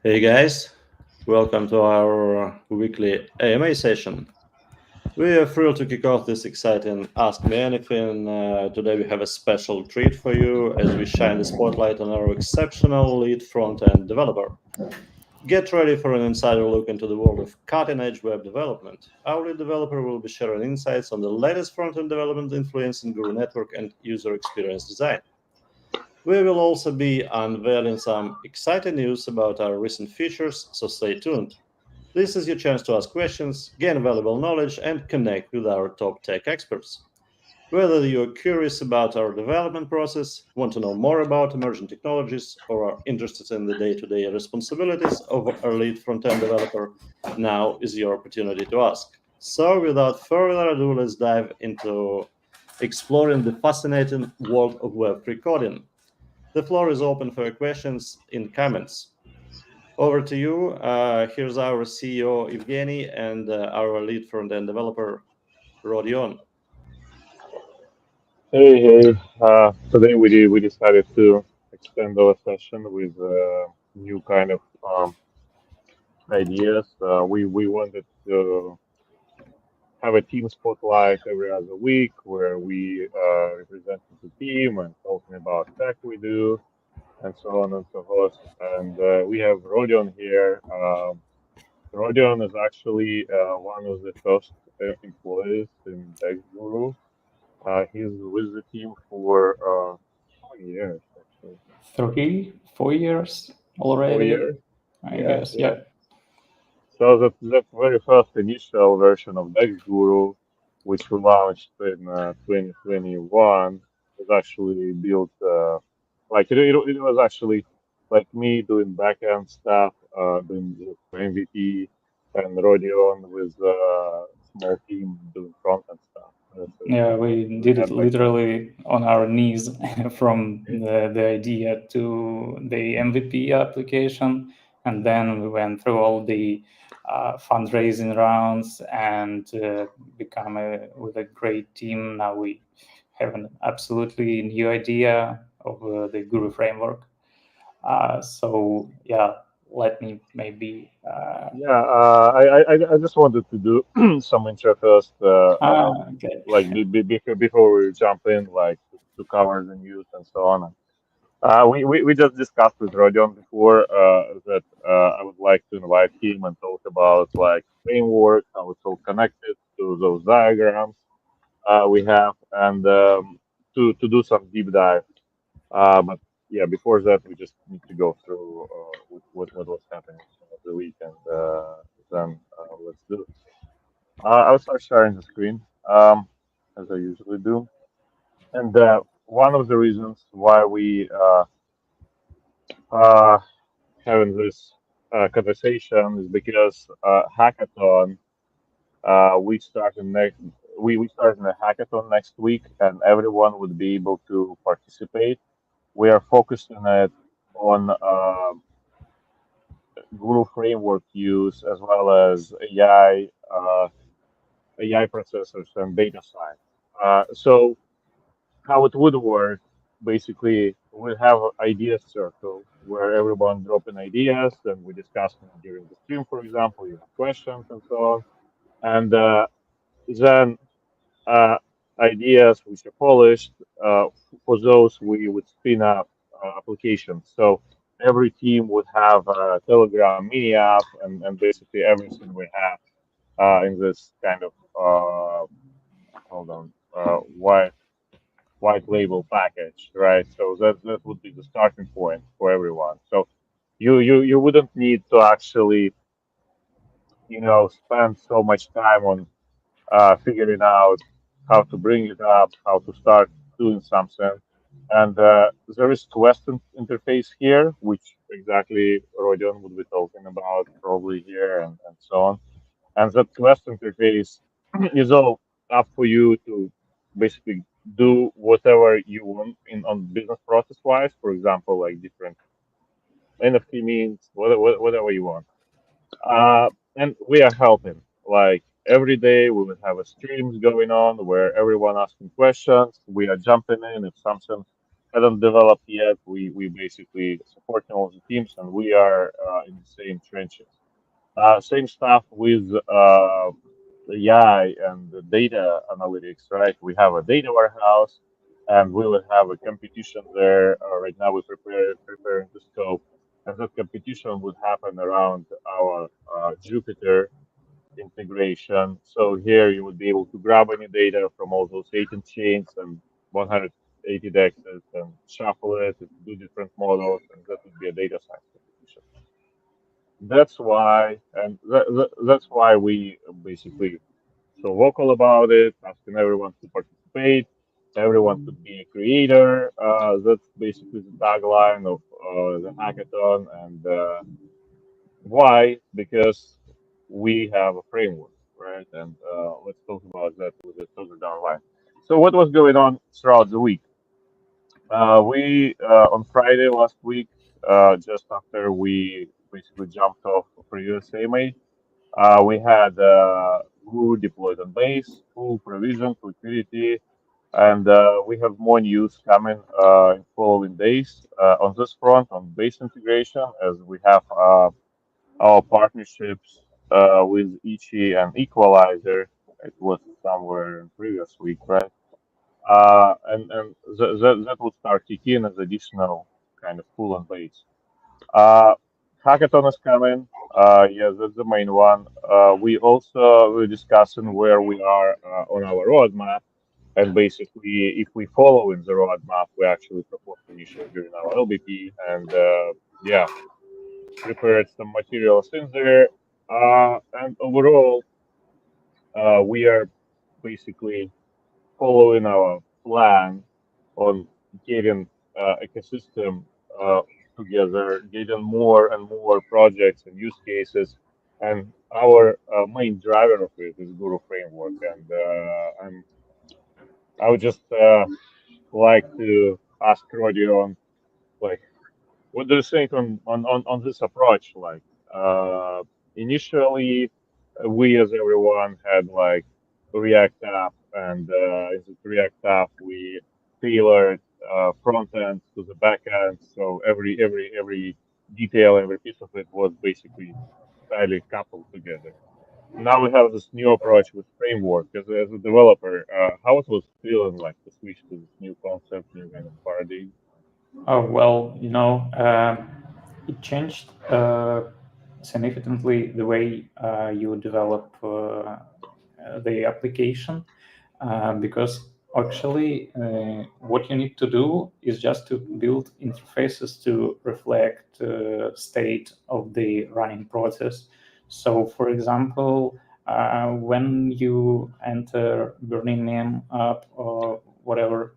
Hey guys, welcome to our weekly AMA session. We are thrilled to kick off this exciting Ask Me Anything. Today we have a special treat for you as we shine the spotlight on our exceptional lead front-end developer. Get ready for an insider look into the world of cutting-edge web development. Our lead developer will be sharing insights on the latest front-end development influencing Guru Network and user experience design. We will also be unveiling some exciting news about our recent features, so stay tuned. This is your chance to ask questions, gain valuable knowledge, and connect with our top tech experts. Whether you're curious about our development process, want to know more about emerging technologies, or are interested in the day to day responsibilities of our lead front end developer, now is your opportunity to ask. So, without further ado, let's dive into exploring the fascinating world of Web3 coding. The floor is open for questions in comments. Over to you. Here's our CEO, Evgeny, and our lead front-end developer, Rodion. Hey, today we decided to extend our session with new kind of ideas. We wanted to have a team spotlight every other week where we represent the team and talking about tech we do and so on and so forth. And we have Rodion here. Rodion is actually one of the first employees in DexGuru. He's with the team for 4 years, actually. 3, 4 years 4 years? already, I Yeah, guess. yeah. Yeah. So that very first initial version of DexGuru, which we launched in 2021, was actually built it was actually like me doing backend stuff, doing the MVP, and Rodion with a small team doing frontend stuff. Yeah, So we we did it had like literally on our knees from the idea to the MVP application. And then we went through all the fundraising rounds and become with a great team. Now we have an absolutely new idea of the Guru framework. So, yeah, let me maybe. Yeah, I just wanted to do some intro first, Okay. like before we jump in, like to cover the news and so on. We just discussed with Rodion before that I would like to invite him and talk about like framework, how it's all connected to those diagrams we have, and to do some deep dive. But yeah, before that, we just need to go through what was happening of the week, and then let's do it. I'll start sharing the screen as I usually do. And one of the reasons why we uh, having this conversation is because hackathon we start in next we start in a hackathon next week, and everyone would be able to participate. We are focusing it on Guru framework use as well as AI processors and data science. So how it would work, basically, we have an idea circle where everyone dropping ideas and we discuss them during the stream, for example, you have questions and so on. And then uh, ideas which are polished, for those we would spin up applications. So every team would have a Telegram mini app and basically everything we have in this kind of hold on white label package, right? So that would be the starting point for everyone. So you wouldn't need to actually spend so much time on figuring out how to bring it up, how to start doing something. And there is Quest interface here, which exactly Rodion would be talking about probably here and so on. And that Quest interface is all up for you to basically do whatever you want in on business process wise. For example, like different NFT means, whatever you want. And we are helping. Like every day, we will have a streams going on where everyone asking questions. We are jumping in if something. hadn't developed yet. We basically supporting all the teams, and we are in the same trenches. Same stuff with AI and the data analytics, right? We have a data warehouse, and we will have a competition there. Right now, we're preparing the scope, and that competition would happen around our Jupyter integration. So here you would be able to grab any data from all those 18 chains and 180 dexes and shuffle it and do different models, and that would be a data science competition. That's why, and that's why we basically so vocal about it, asking everyone to participate, everyone to be a creator. That's basically the tagline of the hackathon. And why? Because we have a framework, right? And let's talk about that with the further down the line. So what was going on throughout the week? We on Friday last week, just after we basically jumped off for USAMA, we had Glue deployed on base, full provision, liquidity, and we have more news coming in following days on this front on base integration, as we have our partnerships with Ichi and Equalizer. It was somewhere in previous week, right? And that will start kicking as additional kind of pull and base. Uh, Hackathon is coming. Yeah, that's the main one. We also were discussing where we are on our roadmap, and basically, if we follow in the roadmap, we actually proposed initially during our LBP, and yeah, prepared some materials in there. And overall, we are basically following our plan on getting ecosystem uh, together, getting more and more projects and use cases. And our main driver of it is Guru framework. And I would just like to ask Rodion, like, what do you think on this approach? Like, initially, we as everyone had like React app, and in the React app, we tailored front end to the back end. So every detail, every piece of it was basically tightly coupled together. Now we have this new approach with framework. As a developer, how it was feeling like to switch to this new concept, new kind of paradigm? Oh, well, it changed significantly the way you develop the application, because actually what you need to do is just to build interfaces to reflect state of the running process. So, for example, when you enter Burning Man app or whatever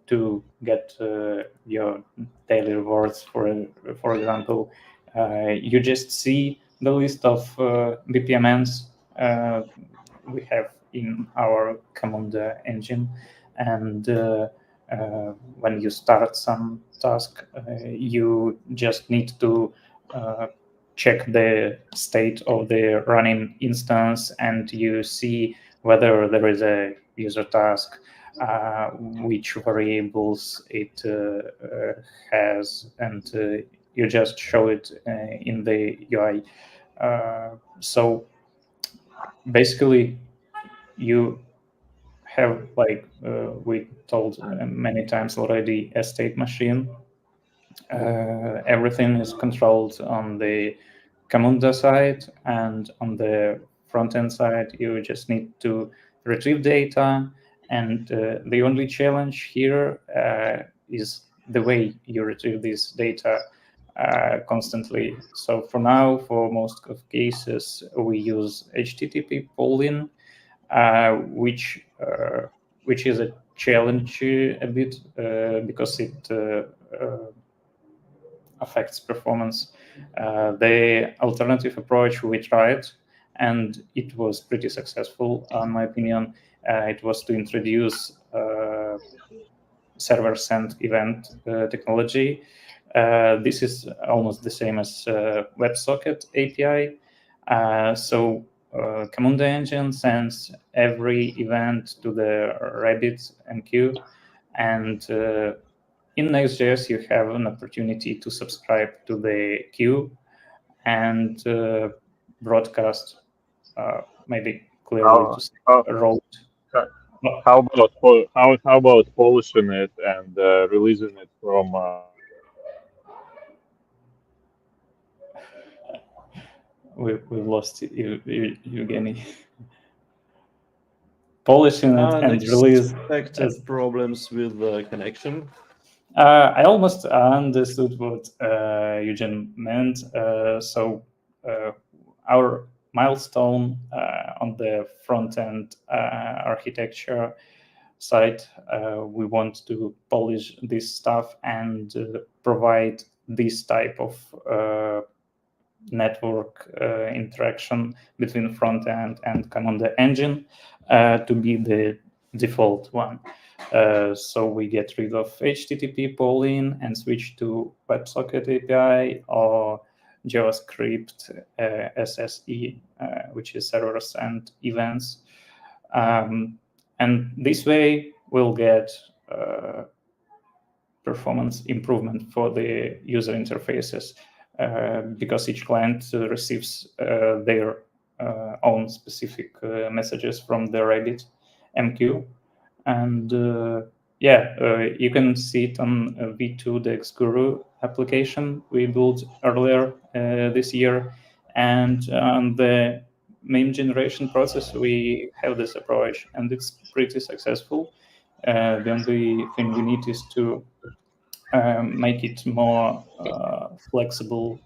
to get your daily rewards, for example, you just see the list of BPMNs we have in our command engine, and when you start some task, you just need to check the state of the running instance, and you see whether there is a user task, which variables it has, and you just show it in the UI. So basically, you have, like we told many times already, a state machine. Everything is controlled on the Camunda side, and on the front end side, you just need to retrieve data. And the only challenge here is the way you retrieve this data constantly. So for now, for most of cases, we use HTTP polling, which is a challenge a bit because it affects performance. The alternative approach we tried, and it was pretty successful, in my opinion. It was to introduce server sent event technology. This is almost the same as WebSocket API. So Camunda engine sends every event to the Rabbit MQ, and in Next.js, you have an opportunity to subscribe to the queue and broadcast, maybe clearly to say, How, rolled. how about polishing it and releasing it from? We've lost Evgeny. Polishing it and release. Unexpected problems with the connection. I almost understood what Eugene meant. So our milestone on the front-end architecture side, we want to polish this stuff and provide this type of network interaction between front-end and Commander engine to be the default one. So we get rid of HTTP polling and switch to WebSocket API or JavaScript SSE, which is servers and events. And this way we'll get performance improvement for the user interfaces because each client receives their own specific messages from the Rabbit MQ. And you can see it on V2 Dex Guru application we built earlier this year. And on the meme generation process, we have this approach, and it's pretty successful. The only thing we need is to make it more flexible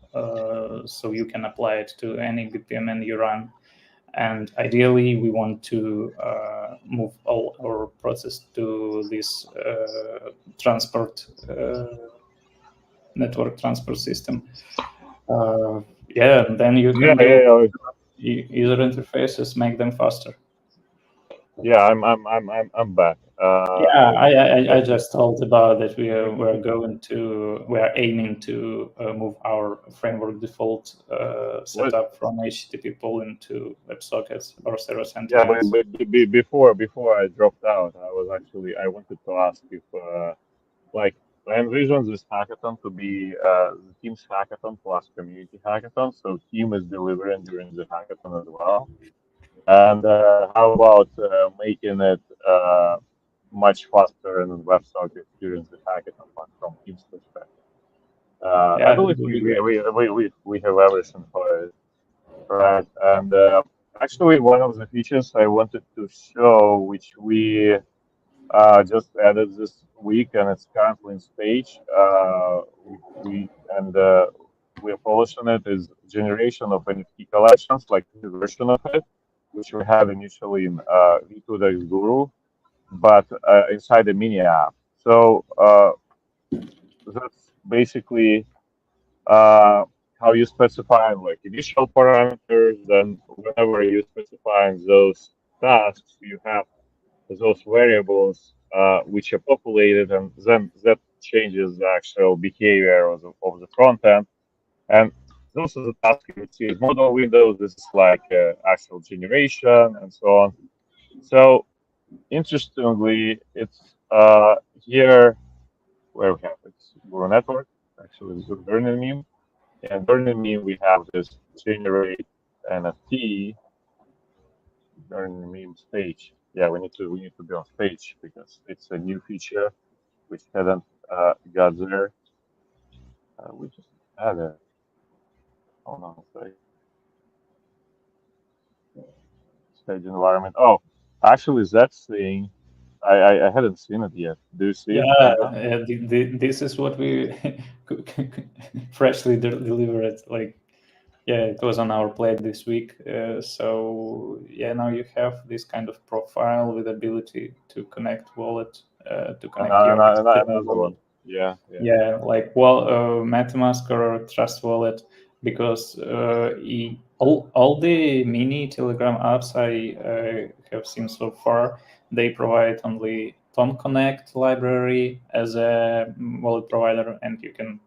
so you can apply it to any BPMN you run. And ideally, we want to move all our process to this network transport system. And then you can build user interfaces, make them faster. Yeah, I'm back. I just told about that we're aiming to move our framework default setup from HTTP polling to WebSockets or servers and events. But before I dropped out, I wanted to ask if like I envision this hackathon to be the team's hackathon plus community hackathon. So team is delivering during the hackathon as well. And how about making it much faster in WebSocket during the hackathon from team's perspective? I believe we have everything for it, right? And actually, one of the features I wanted to show, which we just added this week, and it's currently in stage. We're polishing it, is generation of NFT collections, like the version of it, which we had initially in V2 Guru, but inside the mini app. So that's basically how you specify like initial parameters. Then whenever you specifying those tasks, you have those variables which are populated, and then that changes the actual behavior of the front end. And those are the tasks you would see as model windows. This is like actual generation and so on. So interestingly, it's here where we have it's Guru network. Actually, this is Burning Meme. And Burning Meme, we have this generate NFT Burning Meme stage. Yeah, we need to be on stage because it's a new feature which hadn't got there. We just added. Hold on a sec. Stage environment. Oh, actually, that thing I hadn't seen it yet. Do you see it? This is what we freshly delivered. It was on our plate this week. Now you have this kind of profile with ability to connect wallet, to connect another one. Yeah. Like MetaMask or Trust Wallet, because all the mini Telegram apps I have seen so far, they provide only Tom Connect library as a wallet provider, and you can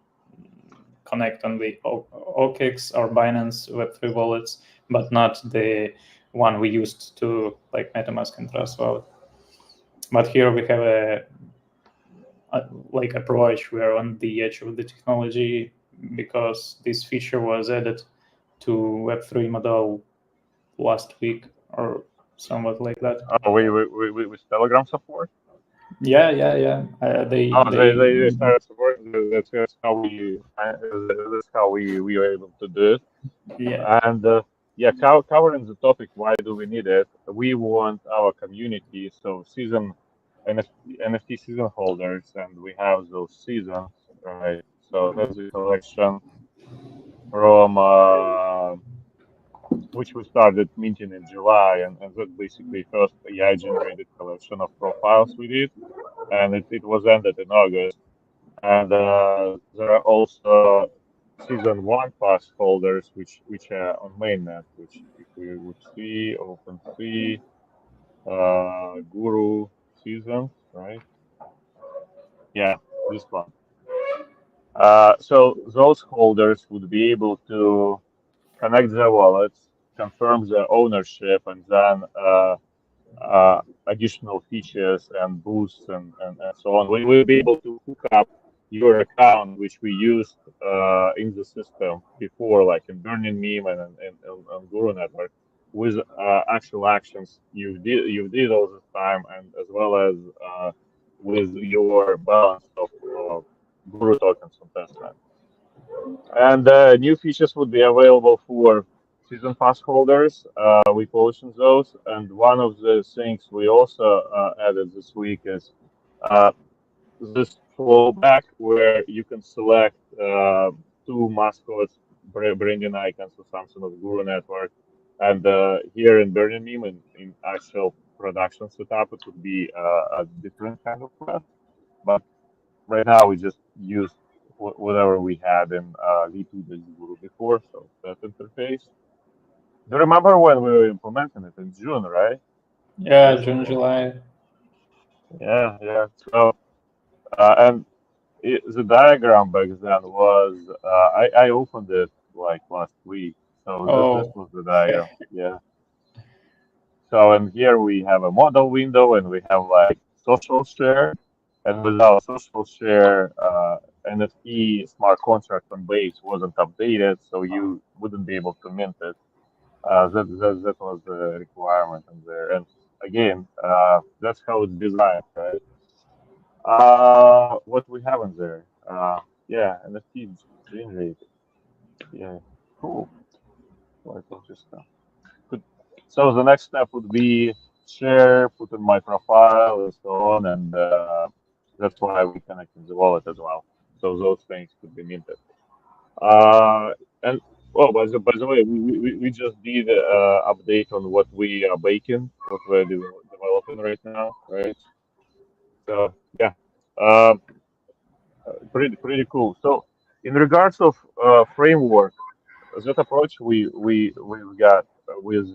connect on the OKX or Binance Web3 wallets, but not the one we used to like MetaMask and Trust Wallet. But here we have like approach. We're on the edge of the technology because this feature was added to Web3 model last week or somewhat like that. Oh, with Telegram support? Yeah. They started supporting. That's how we were able to do it. yeah. And covering the topic, why do we need it? We want our community, so NFT season holders, and we have those seasons, right? So that's the collection from which we started minting in July, and that basically first AI generated collection of profiles we did, and it was ended in August. And there are also season one pass holders, which are on mainnet, which if we would see OpenSea, Guru seasons, right? Yeah, this one. So those holders would be able to connect their wallets, confirm their ownership, and then additional features and boosts and so on. We will be able to hook up your account, which we used in the system before, like in Burning Meme and Guru Network, with actual actions you did all this time, and as well as with your balance of Guru tokens on testnet. And new features would be available for season pass holders. We posted those, and one of the things we also added this week is uh, this fallback where you can select two mascots, branding icons or something of Guru Network. And here in Burning Meme, in actual production setup, it would be a different kind of class. But right now we just use whatever we had in V2 before, so that interface. Do you remember when we were implementing it in June, right? Yeah, Yes. June, July. Yeah. So and the diagram back then was I opened it like last week, so this Oh, was the diagram. Yeah. So and here we have a model window, and we have like social share, and without social share, NFT smart contract on base wasn't updated, so you wouldn't be able to mint it. That was the requirement in there, and again, that's how it's designed, right? What we have in there, yeah, NFT generated, yeah, cool, quite interesting. Good. So the next step would be share, put in my profile, and so on, and that's why we connect in the wallet as well. So those things could be minted. And oh, by the way, we just did update on what we are baking, what we're developing right now, right? So yeah, uh, pretty cool. So in regards of framework, that approach we got with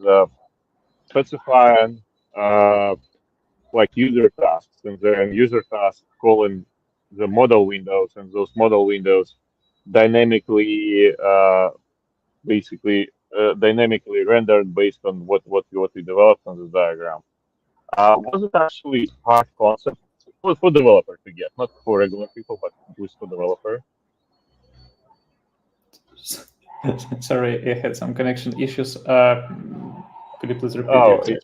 specifying like user tasks, and then user tasks calling the model windows, and those model windows dynamically basically dynamically rendered based on what we developed on the diagram. Was it actually hard concept for developer to get, not for regular people, but at least for developer? sorry, I had some connection issues. Could you please repeat your Oh, question?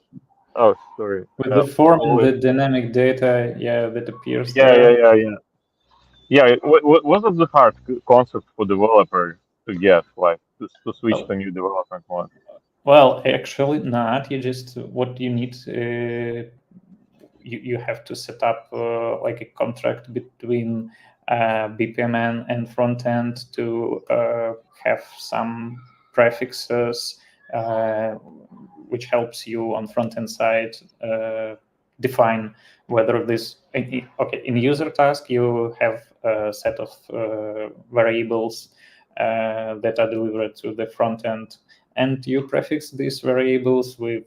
sorry. With the form and Always. the dynamic data, yeah, that appears Yeah, there. yeah. Yeah, wasn't the hard concept for developer to get, like to switch Well, to new development mode? well, actually not. You just what you need. You have to set up like a contract between BPMN and front end to have some prefixes, which helps you on front end side define whether this. Okay, in user task you have a set of variables that are delivered to the front end, and you prefix these variables with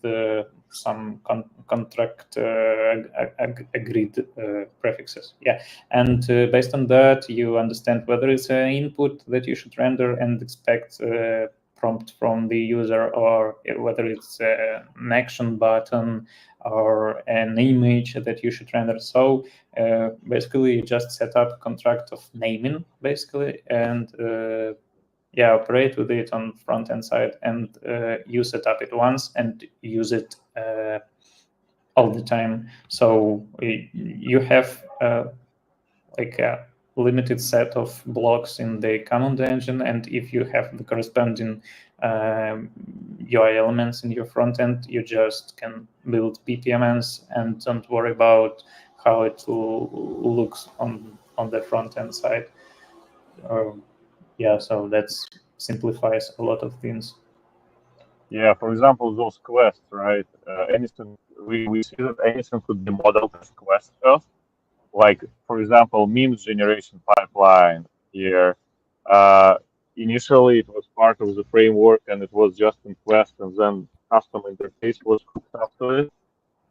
some contract agreed prefixes. Yeah, and based on that, you understand whether it's an input that you should render and expect prompt from the user, or whether it's an action button or an image that you should render. So basically, you just set up a contract of naming, basically, and operate with it on front end side, and you set up it once and use it all the time. So you have like a limited set of blocks in the command engine, and if you have the corresponding UI elements in your front end, you just can build PPMNs and don't worry about how it looks on the front end side. So that simplifies a lot of things. Yeah, for example, those quests, right? Anything we see that anything could be modeled as quest stuff. Like, for example, memes generation pipeline here. Uh, Initially, it was part of the framework and it was just in Quest, and then custom interface was hooked up to it.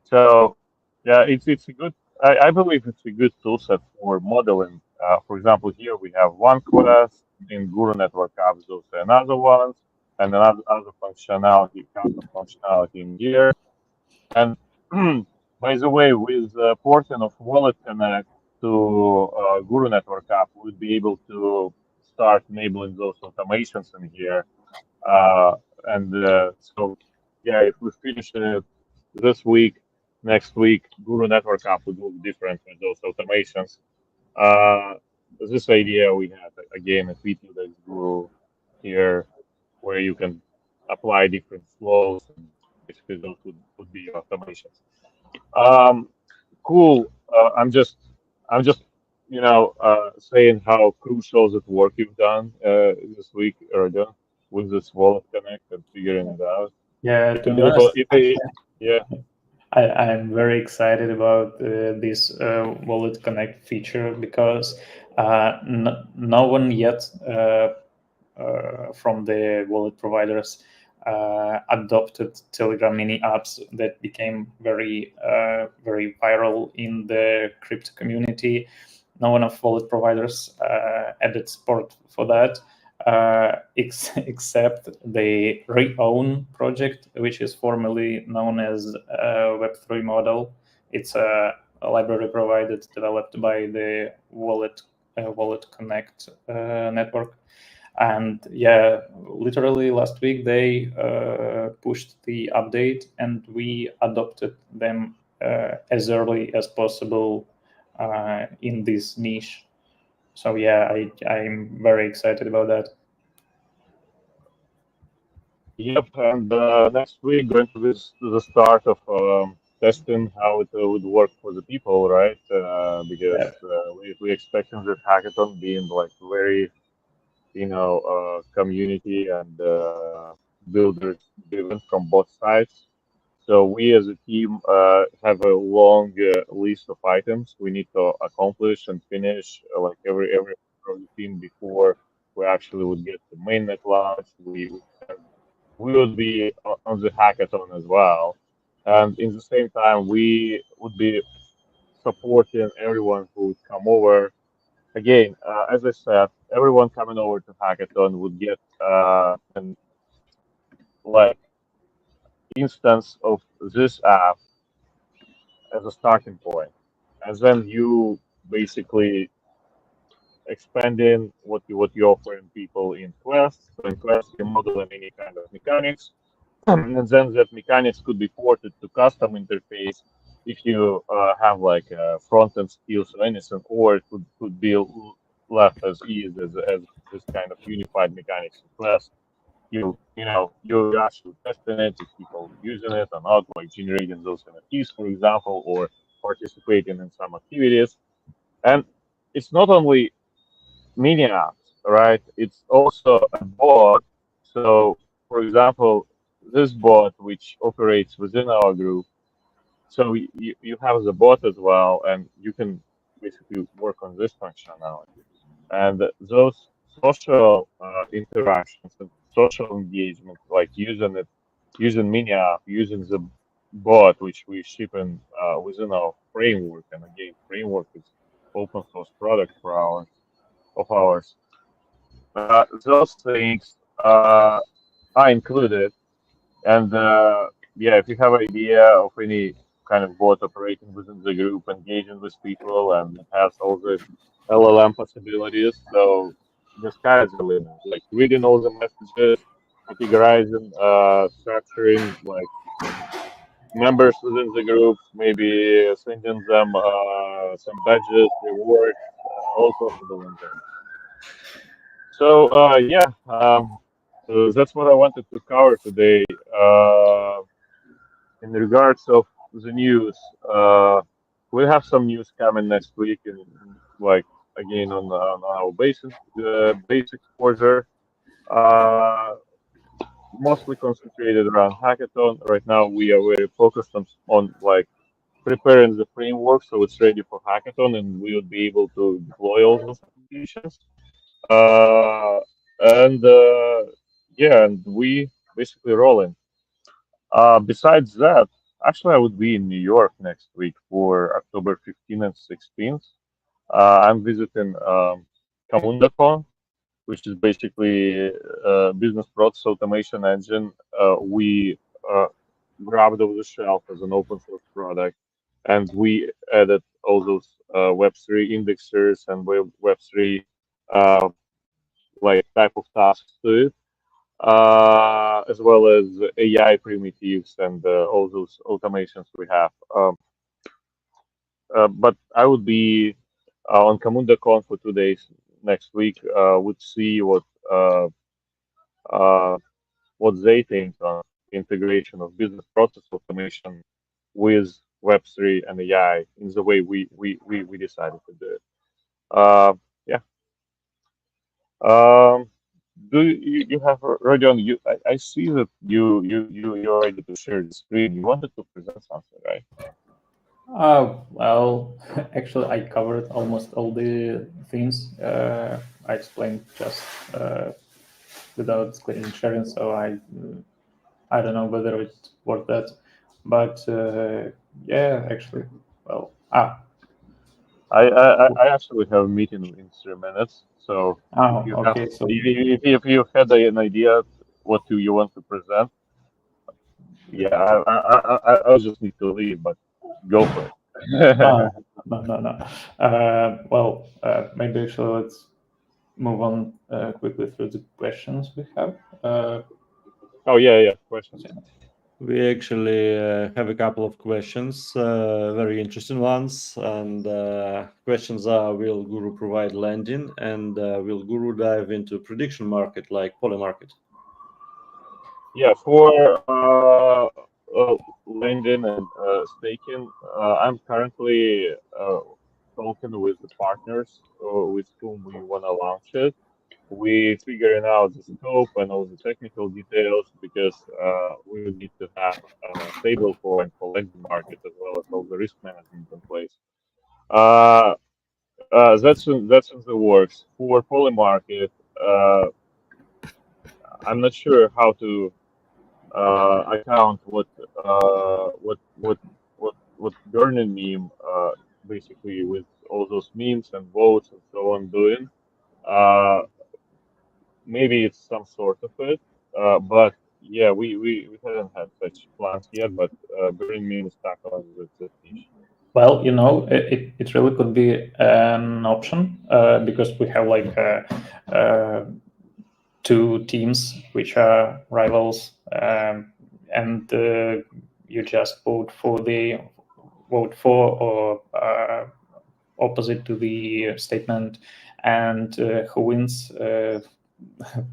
So, yeah, it's a good. I believe it's a good tool set for modeling. For example, here we have one Quest in Guru Network apps, those are another ones, and another other functionality, custom functionality in here. And by the way, with porting of Wallet Connect to Guru Network app, we'll be able to start enabling those automations in here. So, yeah, if we finish it this week, next week, Guru Network app would look different with those automations. Uh, this idea we had again at VT Guru here, where you can apply different flows, and basically those would be your automations. Um, cool. I'm just, saying how crucial that work you've done this week, Erdo, with this Wallet Connect and figuring it out. Yeah, to be And honest, yeah, I'm very excited about this Wallet Connect feature because no one yet from the wallet providers adopted Telegram mini apps that became very viral in the crypto community. No one of wallet providers added support for that, except the Reown project, which is formerly known as Web3 Model. It's a library provided, developed by the Wallet Connect network. And yeah, literally last week they pushed the update, and we adopted them as early as possible in this niche. So yeah, I'm very excited about that. yep. And next week going to be the start of testing how it would work for the people, right? Because Yeah. we expecting that hackathon being like very community and builders driven from both sides. So we as a team have a long list of items we need to accomplish and finish, like every from the team before we actually would get the mainnet launch. We would be on the hackathon as well, and in the same time we would be supporting everyone who would come over. Again, as I said, everyone coming over to Hackathon would get an like instance of this app as a starting point, and then you basically expanding what you offering people in Quest. So in Quest, you're modeling any kind of mechanics, and then that mechanics could be ported to custom interface if you have like front end skills or anything, or it could be left as is as this kind of unified mechanics in Quest. You're actually testing it if people using it or not, like generating those NFTs, for example, or participating in some activities. And it's not only mini apps, right? It's also a bot. So, for example, this bot which operates within our group. So you have the bot as well, and you can basically work on this functionality. And those social interactions and social engagement, like using mini app, using the bot which we ship in within our framework. And again, framework is open source product for ours. Those things are included. And yeah, if you have idea of any kind of bot operating within the group, engaging with people, and it has all the LLM possibilities. So the sky is the limit. Like reading all the messages, categorizing, structuring like members within the group, maybe sending them some badges, rewards, all possible in there. So yeah, that's what I wanted to cover today. In regards of the news, we have some news coming next week, like again on our base exposure, uh, mostly concentrated around hackathon. Right now, we are very focused on like preparing the framework so it's ready for hackathon, and we would be able to deploy all those applications. Uh, and yeah, and we basically rolling. Besides that, actually, I would be in New York next week for October 15th and 16th. I'm visiting CamundaCon, which is basically a business process automation engine. We uh, grabbed off the shelf as an open source product, and we added all those Web3 indexers and Web3 uh, like type of tasks to it, as well as AI primitives and all those automations we have. But I would be on CamundaCon for 2 days next week. Would see uh, uh, what they think on integration of business process automation with Web3 and AI in the way we decided to do it. Yeah. Um, do you have Rodion? I see that you're ready to share the screen. You wanted to present something, right? Well, actually, I covered almost all the things. I explained just without screen sharing, so I don't know whether it's worth that. But yeah, actually, well, I actually have a meeting in 3 minutes. So if oh, you have okay. So if you had an idea what do you want to present, yeah, I'll just need to leave, but go for no, it. no. Well, maybe actually let's move on quickly through the questions we have. Oh yeah, questions. We actually have a couple of questions, very interesting ones. And questions are: will Guru provide lending, and will Guru dive into prediction market like Polymarket? Yeah, for lending and staking, I'm currently talking with the partners with whom we want to launch it. We figuring out the scope and all the technical details because we would need to have a stable coin for lending market as well as all the risk management in place. Uh, that's in the works. For Poly market, I'm not sure how to account what Burning meme basically with all those memes and votes and so on doing. Uh, Maybe it's some sort of it, but yeah, we haven't had such plans yet. But Burning meme is tackling this niche. Well, it really could be an option because we have like two teams which are rivals, and you just vote for or opposite to the statement, and who wins,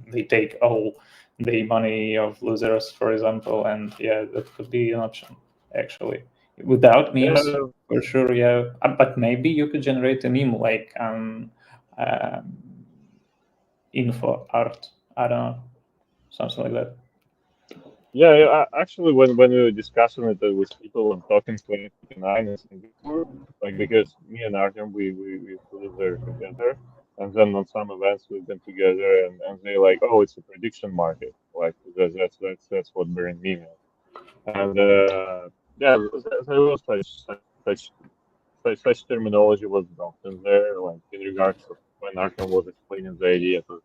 they take all the money of losers, for example, and yeah, that could be an option actually. Without memes, Yeah, for sure, yeah. But maybe you could generate a meme like info art. I don't know, something like that. Actually, when we were discussing it with people and talking 2029 in Singapore, like because me and Artem we flew there together, and then on some events we've been together, and they like, oh, it's a prediction market, like that's what Brain meme is, and yeah, there was such terminology was dropped in there, like in regards to when Artem was explaining the idea to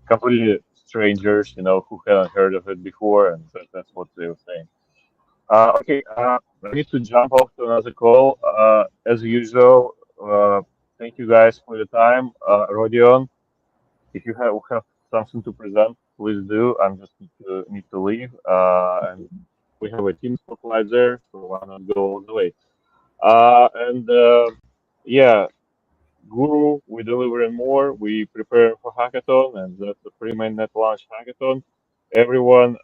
completely strangers, who hadn't heard of it before, and that's what they were saying. Okay, I need to jump off to another call. As usual, thank you guys for your time. Rodion, if you have something to present, please do. I'm just need to leave. And we have a team spotlight there, so why not go all the way? And yeah, Guru, we're delivering more. We prepare for Hackathon, and that's the free mainnet launch hackathon. Everyone,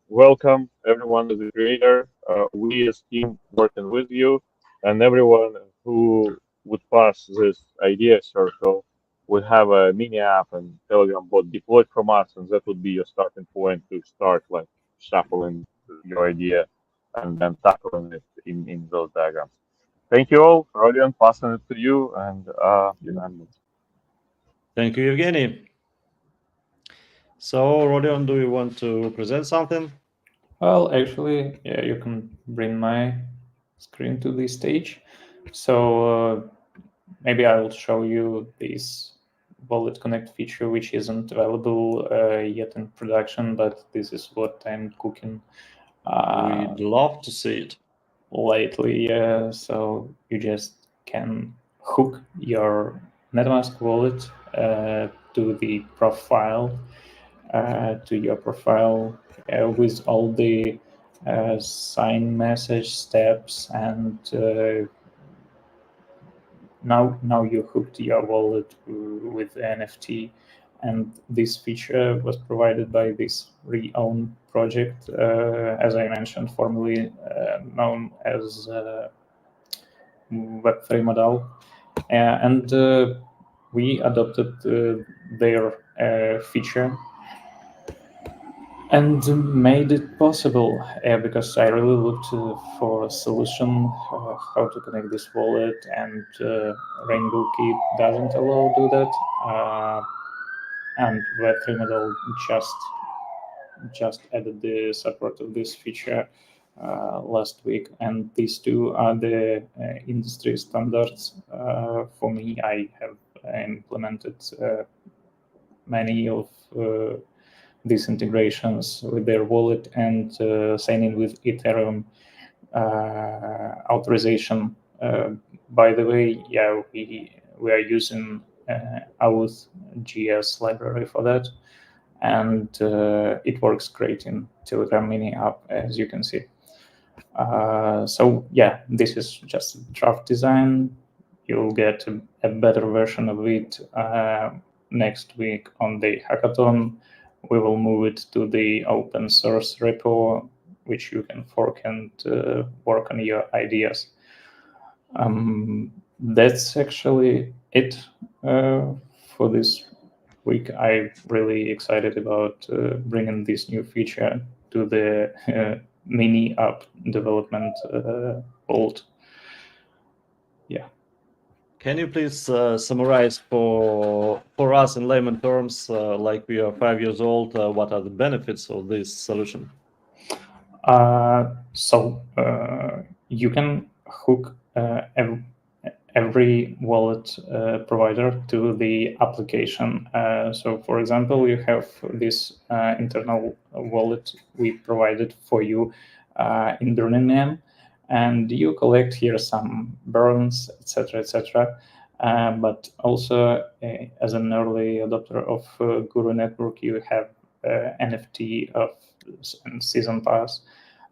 welcome. Everyone is a creator. We as team working with you, and everyone who would pass this idea circle would have a mini app and Telegram bot deployed from us, and that would be your starting point to start like shuffling your idea and then tackling it in those diagrams. Thank you all. Rodion, passing it to you, and Thank you, Evgeny. So, Rodion, do you want to present something? Well, actually, yeah, you can bring my screen to the stage. So maybe I will show you this Wallet Connect feature, which isn't available yet in production, but this is what I'm cooking We'd love to see it. lately. So you just can hook your MetaMask wallet to the profile, to your profile with all the sign message steps, and now you hooked your wallet with NFT. And this feature was provided by this re-owned project, as I mentioned, formerly known as Web3 Modal. And we adopted their feature and made it possible because I really looked for a solution how to connect this wallet, and Rainbow Key doesn't allow do that, and Web3 Model just added the support of this feature last week, and these two are the industry standards. For me, I have implemented many of these integrations with their wallet and signing with Ethereum authorization. By the way, yeah, we are using Auth.js library for that, and it works great in Telegram Mini app, as you can see. So yeah, this is just a draft design. You'll get a better version of it next week on the hackathon. We will move it to the open source repo, which you can fork and work on your ideas. That's actually it for this week. I'm really excited about bringing this new feature to the mini app development world. Yeah. Can you please summarize for us in layman terms, like we are 5 years old, what are the benefits of this solution? So you can hook every wallet provider to the application. So, for example, you have this internal wallet we provided for you in Burning Man, and you collect here some burns, etc., etc. But also, as an early adopter of Guru Network, you have NFT of season pass.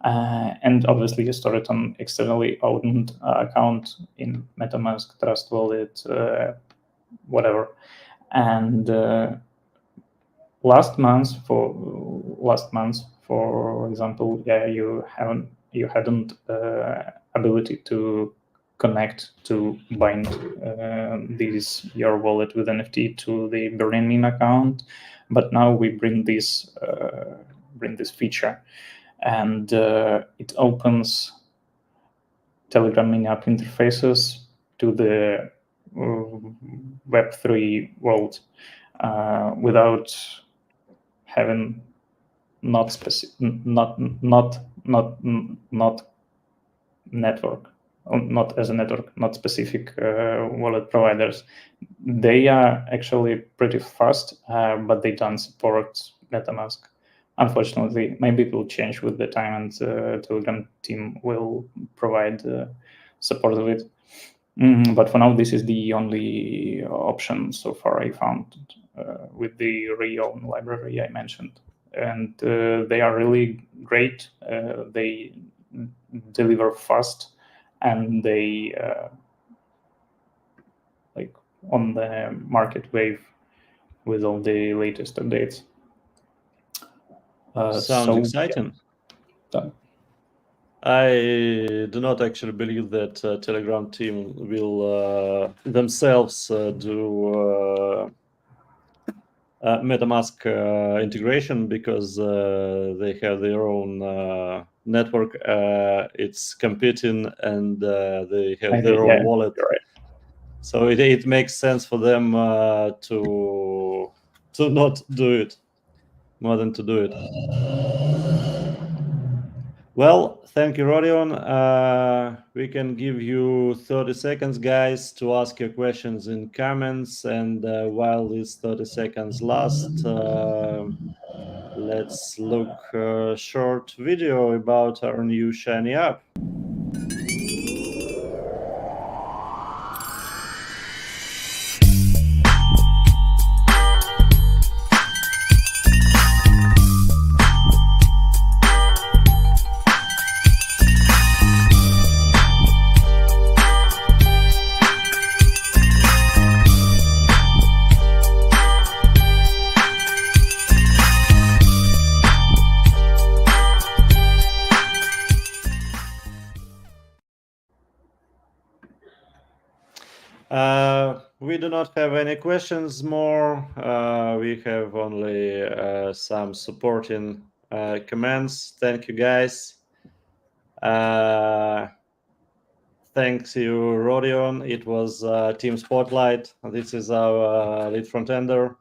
And obviously you store it on externally owned account in MetaMask, Trust Wallet, whatever. And last month, for example, yeah, you hadn't ability to connect to bind your wallet with NFT to the Burning Man account, but now we bring this feature. And it opens Telegram Mini app interfaces to the Web3 world without having not network, not as a network, not specific wallet providers. They are actually pretty fast, but they don't support MetaMask. unfortunately, maybe it will change with the time, and Telegram team will provide support of it. But for now, this is the only option so far I found with the real library I mentioned. And they are really great. They deliver fast, and they like on the market wave with all the latest updates. Sounds exciting. Yeah. I do not actually believe that Telegram team will themselves do MetaMask integration, because they have their own network. It's competing, and they have their own wallet. Right. So it makes sense for them to not do it more than to do it. Well, thank you, Rodion. We can give you 30 seconds, guys, to ask your questions in comments. And while these 30 seconds last, let's look a short video about our new shiny app. We do not have any questions more. We have only some supporting comments. Thank you, guys. Thanks you, Rodion. It was Team Spotlight. This is our lead frontender.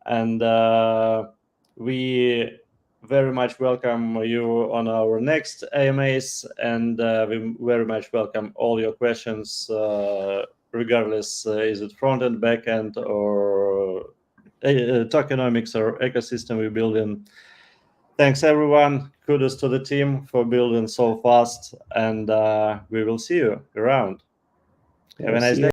And we very much welcome you on our next AMAs. And we very much welcome all your questions, regardless, is it front-end, back-end, or tokenomics or ecosystem we're building. Thanks, everyone. Kudos to the team for building so fast, and we will see you around. Have a nice day.